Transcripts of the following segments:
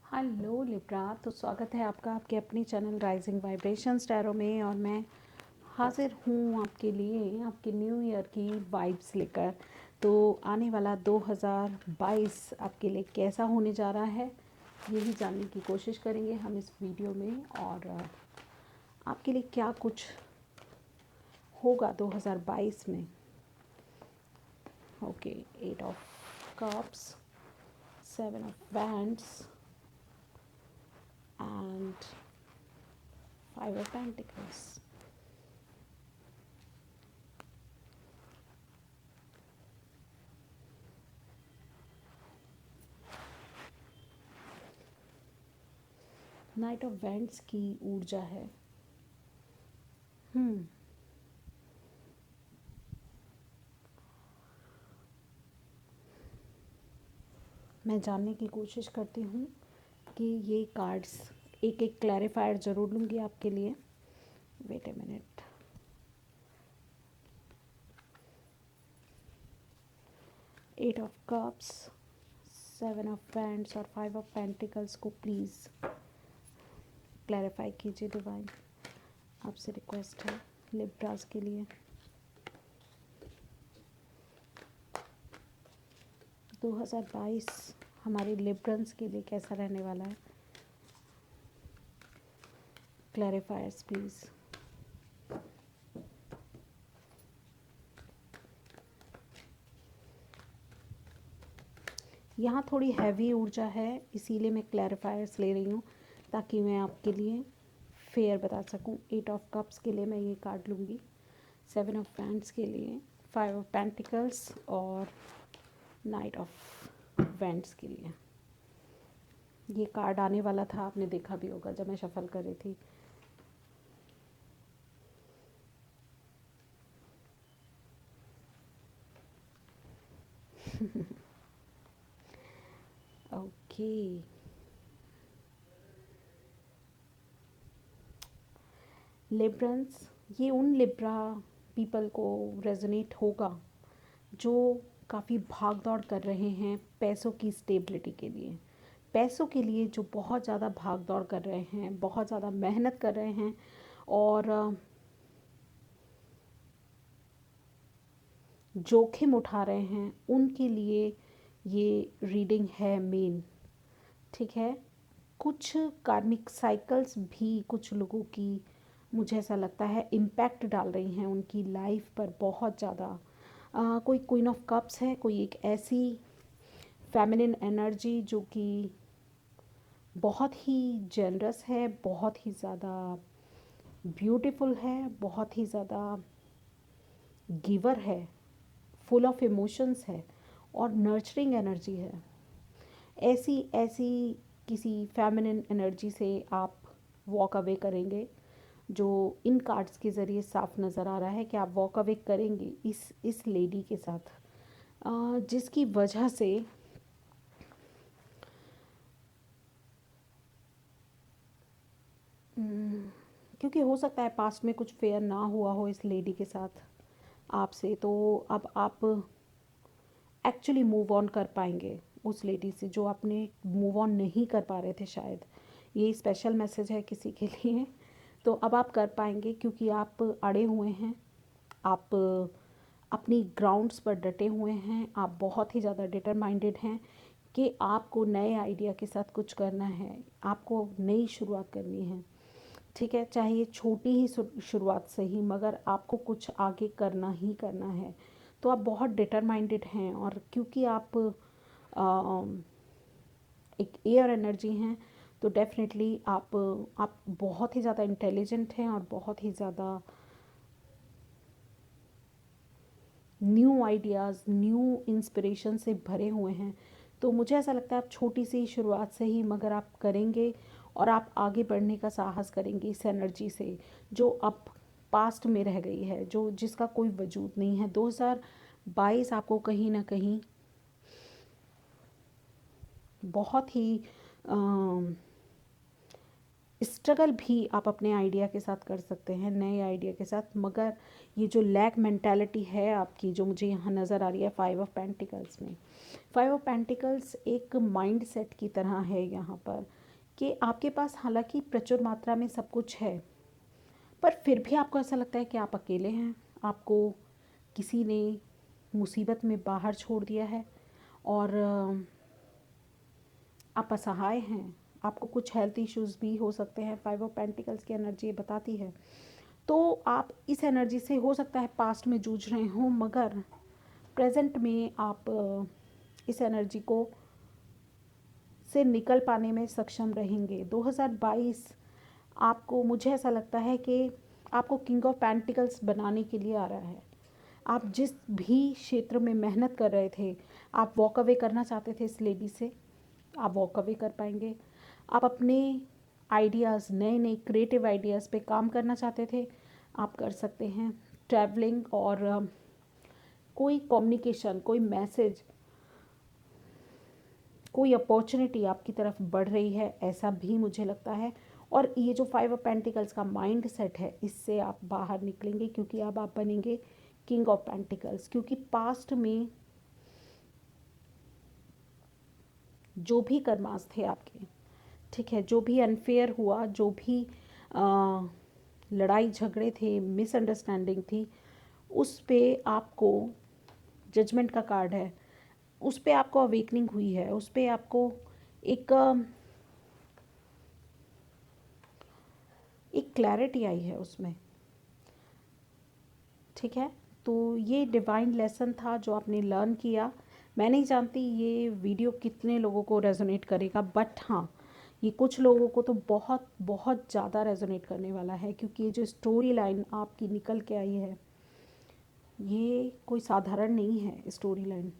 Hello Libra. तो स्वागत है आपका आपके अपनी चैनल राइजिंग वाइब्रेशंस टैरो में। और मैं हाजिर हूँ आपके लिए आपके न्यू ईयर की वाइब्स लेकर। तो आने वाला 2022 आपके लिए कैसा होने जा रहा है, यही जानने की कोशिश करेंगे हम इस वीडियो में। और आपके लिए क्या कुछ होगा 2022 में। Okay, 8 of cups, 7 of wands and 5 of Pentacles. Night of vents की ऊर्जा है। हम्म मैं जानने की कोशिश करती हूँ कि ये कार्ड्स एक एक क्लैरिफायर ज़रूर लूँगी आपके लिए। Wait a minute. Eight of cups, 7 of wands और 5 ऑफ पेंटिकल्स को प्लीज़ क्लैरिफाई कीजिए डिवाइन। आपसे रिक्वेस्ट है लिब्रास के लिए। 2022 हमारे लिब्रंस के लिए कैसा रहने वाला है, क्लैरिफायर्स प्लीज़। यहाँ थोड़ी हैवी ऊर्जा है, इसीलिए मैं क्लैरिफायर्स ले रही हूँ ताकि मैं आपके लिए फेयर बता सकूँ। 8 ऑफ कप्स के लिए मैं ये कार्ड लूँगी, 7 ऑफ वैंड्स के लिए 5 ऑफ पेंटिकल्स और नाइट ऑफ वैंड्स के लिए। ये कार्ड आने वाला था, आपने देखा भी होगा जब मैं शफल कर रही थी। ओके, लिब्रंस, ये उन लिब्रा पीपल को रेजोनेट होगा जो काफ़ी भाग दौड़ कर रहे हैं पैसों की स्टेबिलिटी के लिए। पैसों के लिए जो बहुत ज़्यादा भाग दौड़ कर रहे हैं, बहुत ज़्यादा मेहनत कर रहे हैं और जोखिम उठा रहे हैं, उनके लिए ये रीडिंग है मेन। ठीक है, कुछ कार्मिक साइकिल्स भी कुछ लोगों की, मुझे ऐसा लगता है, इम्पैक्ट डाल रही हैं उनकी लाइफ पर बहुत ज़्यादा। कोई क्वीन ऑफ कप्स है, कोई एक ऐसी फेमिनिन एनर्जी जो कि बहुत ही जेनरस है, बहुत ही ज़्यादा ब्यूटीफुल है, बहुत ही ज़्यादा गिवर है, फुल ऑफ इमोशंस है और नर्चरिंग एनर्जी है। ऐसी ऐसी किसी फेमिनिन एनर्जी से आप वॉक अवे करेंगे, जो इन कार्ड्स के ज़रिए साफ नज़र आ रहा है कि आप वॉक अवे करेंगे इस लेडी के साथ, जिसकी वजह से क्योंकि हो सकता है पास्ट में कुछ फेयर ना हुआ हो इस लेडी के साथ आपसे, तो अब आप एक्चुअली मूव ऑन कर पाएंगे उस लेडी से जो आपने मूव ऑन नहीं कर पा रहे थे शायद। ये स्पेशल मैसेज है किसी के लिए। तो अब आप कर पाएंगे क्योंकि आप अड़े हुए हैं, आप अपनी ग्राउंड्स पर डटे हुए हैं, आप बहुत ही ज़्यादा डिटरमाइंडेड हैं कि आपको नए आइडिया के साथ कुछ करना है, आपको नई शुरुआत करनी है। ठीक है, चाहे ये छोटी ही शुरुआत सही, मगर आपको कुछ आगे करना ही करना है। तो आप बहुत डिटरमाइंडेड हैं और क्योंकि आप एक एयर एनर्जी हैं, तो डेफिनेटली आप बहुत ही ज़्यादा इंटेलिजेंट हैं और बहुत ही ज़्यादा न्यू आइडियाज़, न्यू इंस्पिरेशन से भरे हुए हैं। तो मुझे ऐसा लगता है आप छोटी सी शुरुआत से ही मगर आप करेंगे और आप आगे बढ़ने का साहस करेंगे इस एनर्जी से जो अब पास्ट में रह गई है, जो जिसका कोई वजूद नहीं है। 2022 आपको कहीं ना कहीं बहुत ही स्ट्रगल भी आप अपने आइडिया के साथ कर सकते हैं, नए आइडिया के साथ। मगर ये जो लैक मेंटालिटी है आपकी, जो मुझे यहाँ नज़र आ रही है 5 ऑफ पेंटिकल्स में, 5 ऑफ पेंटिकल्स एक माइंड सेट की तरह है यहाँ पर, कि आपके पास हालांकि प्रचुर मात्रा में सब कुछ है, पर फिर भी आपको ऐसा लगता है कि आप अकेले हैं, आपको किसी ने मुसीबत में बाहर छोड़ दिया है, और आप असहाय हैं। आपको कुछ हेल्थ इश्यूज़ भी हो सकते हैं, 5 ऑफ पेंटिकल्स की एनर्जी बताती है। तो आप इस एनर्जी से हो सकता है पास्ट में जूझ रहे हों, मगर प्रेजेंट में आप इस एनर्जी को से निकल पाने में सक्षम रहेंगे। 2022 आपको, मुझे ऐसा लगता है कि आपको किंग ऑफ पेंटिकल्स बनाने के लिए आ रहा है। आप जिस भी क्षेत्र में मेहनत कर रहे थे, आप वॉक अवे करना चाहते थे इस लेडी से, आप वॉक अवे कर पाएंगे। आप अपने आइडियाज़, नए नए क्रिएटिव आइडियाज़ पे काम करना चाहते थे, आप कर सकते हैं। ट्रैवलिंग और कोई कम्युनिकेशन, कोई मैसेज, कोई अपॉर्चुनिटी आपकी तरफ बढ़ रही है, ऐसा भी मुझे लगता है। और ये जो 5 ऑफ पेंटिकल्स का माइंड सेट है, इससे आप बाहर निकलेंगे, क्योंकि अब आप बनेंगे किंग ऑफ पेंटिकल्स। क्योंकि पास्ट में जो भी कर्मास थे आपके, ठीक है, जो भी अनफेयर हुआ, जो भी लड़ाई झगड़े थे, मिसअंडरस्टैंडिंग थी, उस पे आपको जजमेंट का कार्ड है, उस पे आपको अवेकनिंग हुई है, उस पे आपको एक एक क्लैरिटी आई है उसमें, ठीक है। तो ये डिवाइन लेसन था जो आपने लर्न किया। मैं नहीं जानती ये वीडियो कितने लोगों को रेजोनेट करेगा, बट हाँ, ये कुछ लोगों को तो बहुत बहुत ज़्यादा रेजोनेट करने वाला है, क्योंकि ये जो स्टोरी लाइन आपकी निकल के आई है, ये कोई साधारण नहीं है स्टोरी लाइन।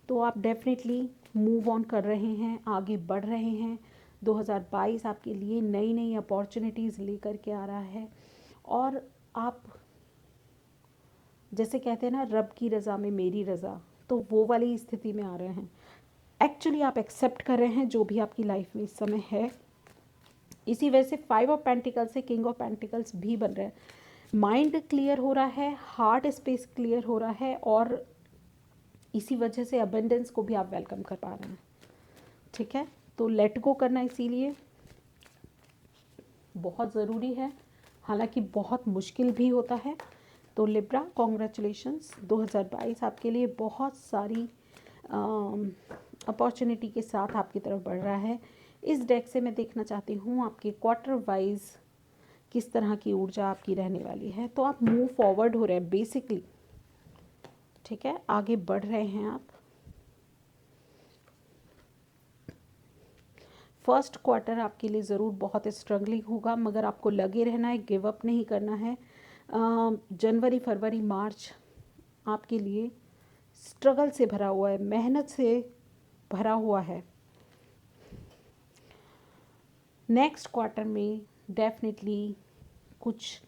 तो आप डेफिनेटली मूव ऑन कर रहे हैं, आगे बढ़ रहे हैं। 2022 आपके लिए नई नई अपॉर्चुनिटीज़ लेकर के आ रहा है, और आप जैसे कहते हैं ना, रब की रज़ा में मेरी रज़ा, तो वो वाली स्थिति में आ रहे हैं। एक्चुअली आप एक्सेप्ट कर रहे हैं जो भी आपकी लाइफ में इस समय है। इसी वजह से 5 ऑफ पेंटिकल्स से किंग ऑफ पेंटिकल्स भी बन रहे हैं। माइंड क्लियर हो रहा है, हार्ट स्पेस क्लियर हो रहा है, और इसी वजह से अबेंडेंस को भी आप वेलकम कर पा रहे हैं, ठीक है। तो लेट गो करना इसीलिए बहुत ज़रूरी है, हालांकि बहुत मुश्किल भी होता है। तो लिब्रा, कॉन्ग्रेचुलेशंस, 2022 आपके लिए बहुत सारी अपॉर्चुनिटी के साथ आपकी तरफ बढ़ रहा है। इस डेक से मैं देखना चाहती हूँ आपके क्वार्टर वाइज किस तरह की ऊर्जा आपकी रहने वाली है। तो आप मूव फॉरवर्ड हो रहे हैं बेसिकली, ठीक है, आगे बढ़ रहे हैं आप। फर्स्ट क्वार्टर आपके लिए ज़रूर बहुत स्ट्रगलिंग होगा, मगर आपको लगे रहना है, गिव अप नहीं करना है। जनवरी, फरवरी, मार्च आपके लिए स्ट्रगल से भरा हुआ है, मेहनत से भरा हुआ है। नेक्स्ट क्वार्टर में डेफिनेटली कुछ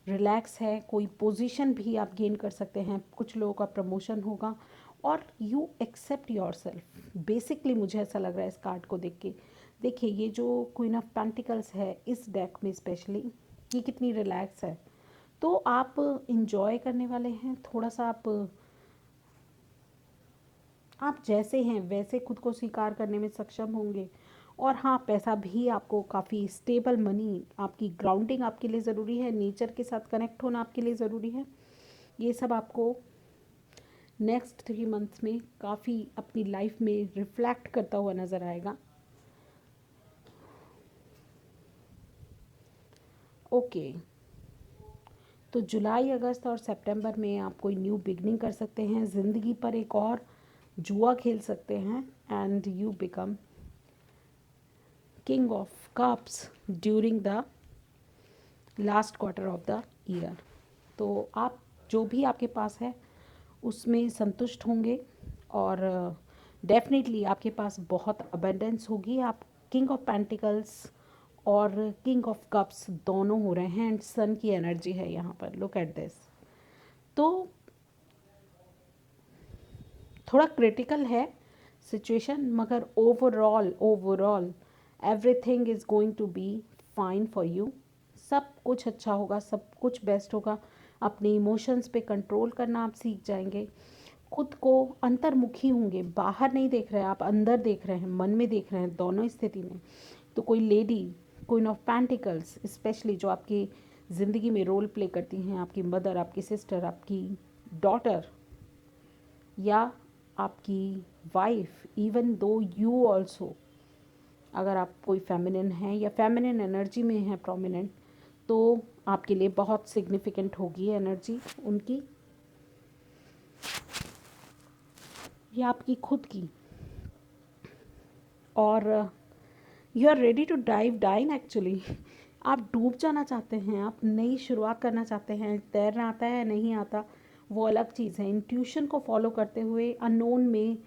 रिलैक्स है, कोई पोजीशन भी आप गेन कर सकते हैं, कुछ लोगों का प्रमोशन होगा, और you accept yourself. Basically मुझे ऐसा लग रहा है इस कार्ड को देख के। देखिए, ये जो क्वीन ऑफ पेंटिकल्स है इस डेक में स्पेशली, ये कितनी रिलैक्स है। तो आप इंजॉय करने वाले हैं, थोड़ा सा आप जैसे हैं वैसे खुद को स्वीकार करने में सक्षम होंगे। और हाँ, पैसा भी आपको काफ़ी स्टेबल मनी, आपकी ग्राउंडिंग आपके लिए ज़रूरी है, नेचर के साथ कनेक्ट होना आपके लिए ज़रूरी है। ये सब आपको नेक्स्ट 3 मंथ्स में काफ़ी अपनी लाइफ में रिफ्लेक्ट करता हुआ नज़र आएगा। ओके, तो जुलाई, अगस्त और सितंबर में आप कोई न्यू बिगनिंग कर सकते हैं, ज़िंदगी पर एक और जुआ खेल सकते हैं, and you become king of cups during the last quarter of the year. तो आप जो भी आपके पास है उसमें संतुष्ट होंगे, और डेफिनेटली आपके पास बहुत अबेंडेंस होगी। आप किंग ऑफ पेंटिकल्स और किंग ऑफ कप्स दोनों हो रहे हैं, एंड सन की एनर्जी है यहाँ पर, लुक एट दिस। तो थोड़ा क्रिटिकल है सिचुएशन, मगर overall everything is going to be fine for you. सब कुछ अच्छा होगा, सब कुछ बेस्ट होगा। अपने इमोशंस पे कंट्रोल करना आप सीख जाएंगे, खुद को अंतर्मुखी होंगे, बाहर नहीं देख रहे हैं आप, अंदर देख रहे हैं, मन में देख रहे हैं, दोनों स्थिति में। तो कोई lady, queen of pentacles specially, जो आपकी ज़िंदगी में रोल प्ले करती हैं, आपकी मदर, आपकी सिस्टर, आपकी डॉटर, या आपकी wife, even though you also, अगर आप कोई फेमिनिन है या फेमिनिन एनर्जी में है प्रोमिनेंट, तो आपके लिए बहुत सिग्निफिकेंट होगी एनर्जी उनकी या आपकी खुद की। और you are ready to dine actually. आप डूब जाना चाहते हैं, आप नई शुरुआत करना चाहते हैं। तैरना आता है नहीं आता वो अलग चीज़ है। इंट्यूशन को फॉलो करते हुए अननोन में,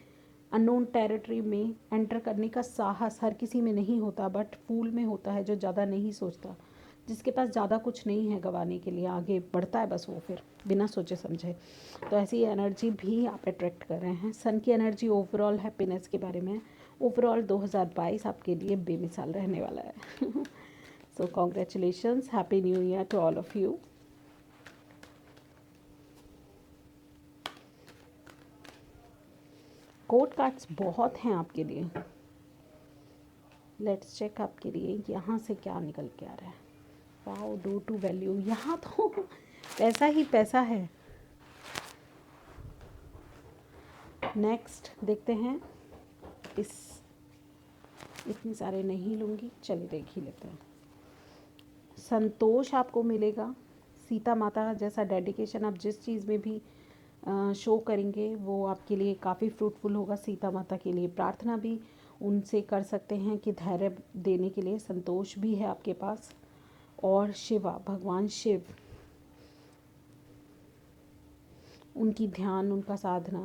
अननोन टेरिटरी में एंटर करने का साहस हर किसी में नहीं होता, बट फूल में होता है जो ज़्यादा नहीं सोचता, जिसके पास ज़्यादा कुछ नहीं है गंवाने के लिए, आगे बढ़ता है बस वो फिर बिना सोचे समझे। तो ऐसी एनर्जी भी आप अट्रैक्ट कर रहे हैं। सन की एनर्जी ओवरऑल हैप्पीनेस के बारे में, ओवरऑल 2022 आपके लिए बेमिसाल रहने वाला है। So congratulations, happy new year to all of you. Court cards बहुत हैं आपके लिए। लेट्स चेक आपके लिए यहाँ से क्या निकल के आ रहा है। वाओ, डू टू वैल्यू, यहाँ तो पैसा ही पैसा है। नेक्स्ट देखते हैं, इतने सारे नहीं लूँगी, चलिए देख ही लेते हैं। संतोष आपको मिलेगा। सीता माता जैसा डेडिकेशन आप जिस चीज़ में भी शो करेंगे वो आपके लिए काफ़ी फ्रूटफुल होगा। सीता माता के लिए प्रार्थना भी उनसे कर सकते हैं कि धैर्य देने के लिए। संतोष भी है आपके पास। और शिवा, भगवान शिव, उनकी ध्यान, उनका साधना,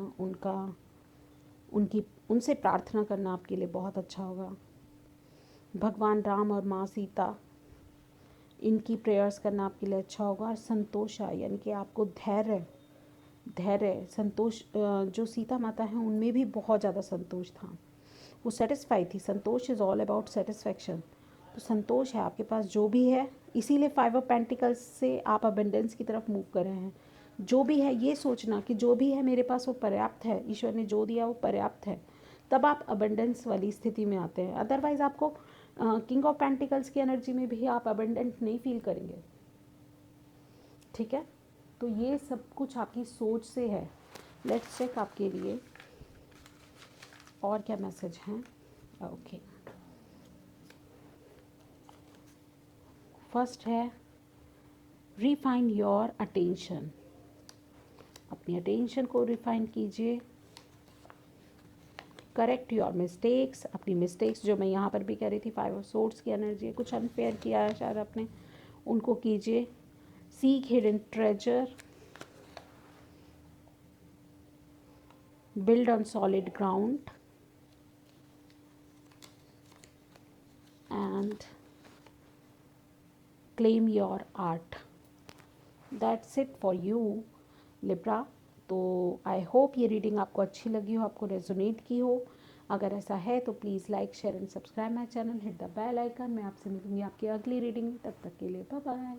उनसे प्रार्थना करना आपके लिए बहुत अच्छा होगा। भगवान राम और माँ सीता, इनकी प्रेयर्स करना आपके लिए अच्छा होगा। और संतोषा यानी कि आपको धैर्य संतोष, जो सीता माता हैं उनमें भी बहुत ज़्यादा संतोष था, वो सेटिस्फाई थी। संतोष इज़ ऑल अबाउट सेटिस्फैक्शन। तो संतोष है आपके पास जो भी है, इसीलिए 5 ऑफ पेंटिकल्स से आप अबेंडेंस की तरफ मूव कर रहे हैं। जो भी है ये सोचना कि जो भी है मेरे पास वो पर्याप्त है, ईश्वर ने जो दिया वो पर्याप्त है, तब आप अबेंडेंस वाली स्थिति में आते हैं। अदरवाइज़ आपको किंग ऑफ पेंटिकल्स की एनर्जी में भी आप अबेंडेंट नहीं फील करेंगे। ठीक है, तो ये सब कुछ आपकी सोच से है। लेट्स चेक आपके लिए और क्या मैसेज हैं। ओके, फर्स्ट है रिफाइन योर अटेंशन। अपनी अटेंशन को रिफाइन कीजिए। करेक्ट योर मिस्टेक्स, अपनी मिस्टेक्स जो मैं यहाँ पर भी कह रही थी, 5 ऑफ सोर्ड्स की एनर्जी है, कुछ अनफेयर किया है शायद आपने, उनको कीजिए। Seek hidden treasure, build on solid ground, and claim your art. That's it for you, Libra. तो आई होप ये रीडिंग आपको अच्छी लगी हो, आपको रेजोनेट की हो। अगर ऐसा है तो please like, share and subscribe my channel, hit the bell icon. मैं आपसे मिलूंगी आपकी अगली रीडिंग में, तब तक के लिए बाय बाय।